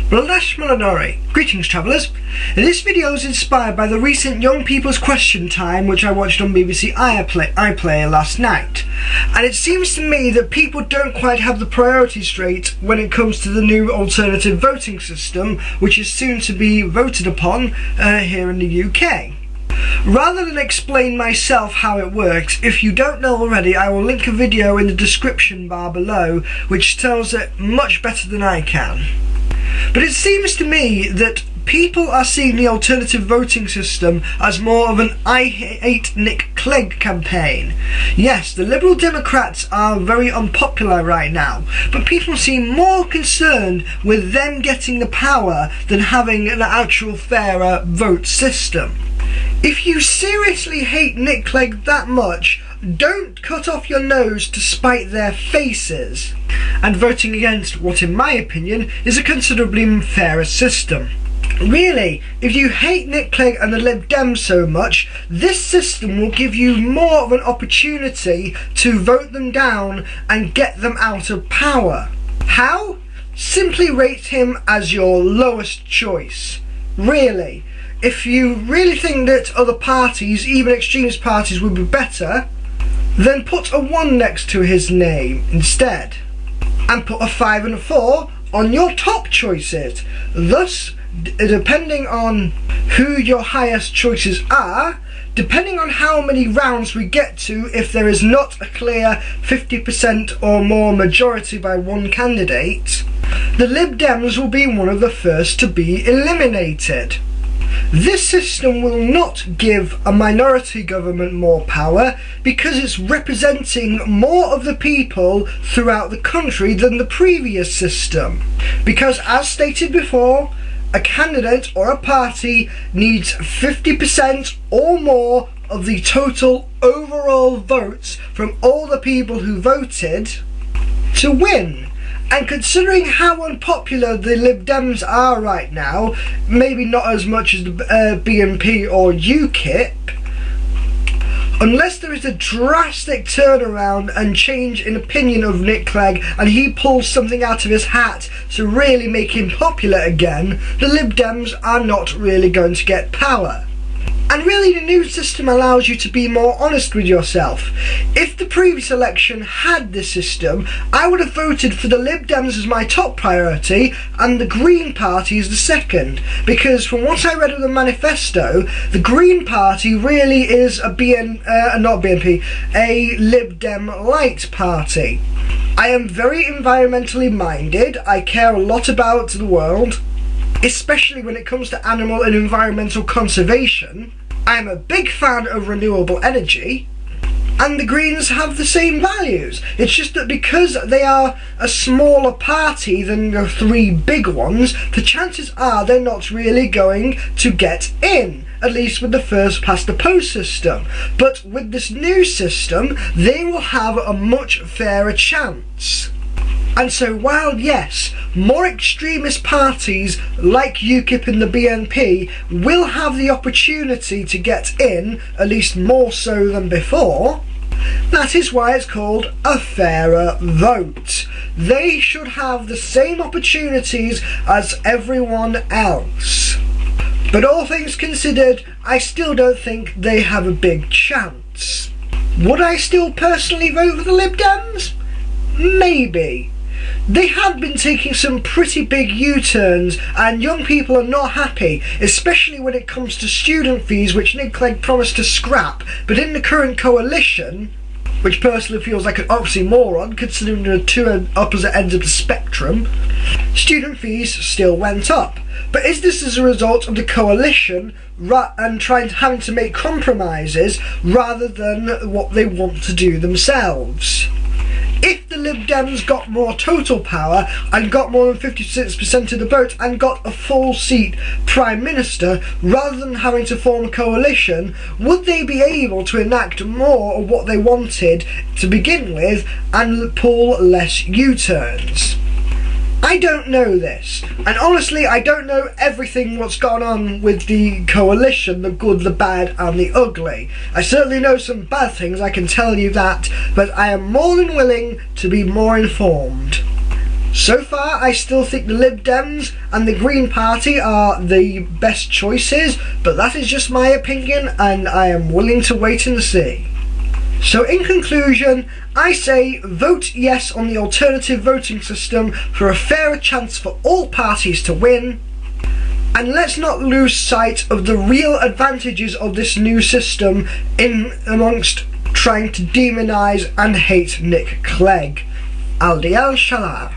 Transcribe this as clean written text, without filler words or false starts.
Greetings travellers. This video is inspired by the recent Young People's Question Time which I watched on BBC iPlayer last night, and it seems to me that people don't quite have the priorities straight when it comes to the new alternative voting system which is soon to be voted upon here in the UK. Rather than explain myself how it works, if you don't know already, I will link a video in the description bar below which tells it much better than I can. But it seems to me that people are seeing the alternative voting system as more of an I hate Nick Clegg campaign. Yes, the Liberal Democrats are very unpopular right now, but people seem more concerned with them getting the power than having an actual fairer vote system. If you seriously hate Nick Clegg that much, don't cut off your nose to spite their faces and voting against what in my opinion is a considerably fairer system. Really, if you hate Nick Clegg and the Lib Dems so much, this system will give you more of an opportunity to vote them down and get them out of power. How? Simply rate him as your lowest choice. Really. If you really think that other parties, even extremist parties, would be better, then put a 1 next to his name instead, and put a 5 and a 4 on your top choices. Thus, depending on who your highest choices are, depending on how many rounds we get to, if there is not a clear 50% or more majority by one candidate, the Lib Dems will be one of the first to be eliminated. This system will not give a minority government more power because it's representing more of the people throughout the country than the previous system. Because as stated before, a candidate or a party needs 50% or more of the total overall votes from all the people who voted to win. And considering how unpopular the Lib Dems are right now, maybe not as much as the BNP or UKIP, unless there is a drastic turnaround and change in opinion of Nick Clegg and he pulls something out of his hat to really make him popular again, the Lib Dems are not really going to get power. And really the new system allows you to be more honest with yourself. If the previous election had this system, I would have voted for the Lib Dems as my top priority and the Green Party as the second, because from what I read of the manifesto, the Green Party really is a a Lib Dem light party. I am very environmentally minded, I care a lot about the world, especially when it comes to animal and environmental conservation. I am a big fan of renewable energy, and the Greens have the same values. It's just that because they are a smaller party than the three big ones, the chances are they're not really going to get in, at least with the first past the post system. But with this new system, they will have a much fairer chance. And so while yes, more extremist parties like UKIP and the BNP will have the opportunity to get in, at least more so than before, that is why it's called a fairer vote. They should have the same opportunities as everyone else. But all things considered, I still don't think they have a big chance. Would I still personally vote for the Lib Dems? Maybe. They have been taking some pretty big U-turns and young people are not happy, especially when it comes to student fees, which Nick Clegg promised to scrap, but in the current coalition, which personally feels like an oxymoron considering the two opposite ends of the spectrum, student fees still went up. But is this as a result of the coalition and having to make compromises rather than what they want to do themselves? If the Lib Dems got more total power and got more than 56% of the vote and got a full seat Prime Minister rather than having to form a coalition, would they be able to enact more of what they wanted to begin with and pull less U-turns? I don't know this, and honestly I don't know everything what's gone on with the coalition, the good, the bad and the ugly. I certainly know some bad things, I can tell you that, but I am more than willing to be more informed. So far, I still think the Lib Dems and the Green Party are the best choices, but that is just my opinion, and I am willing to wait and see. So in conclusion, I say vote yes on the alternative voting system for a fairer chance for all parties to win. And let's not lose sight of the real advantages of this new system in amongst trying to demonise and hate Nick Clegg. Al Shalar.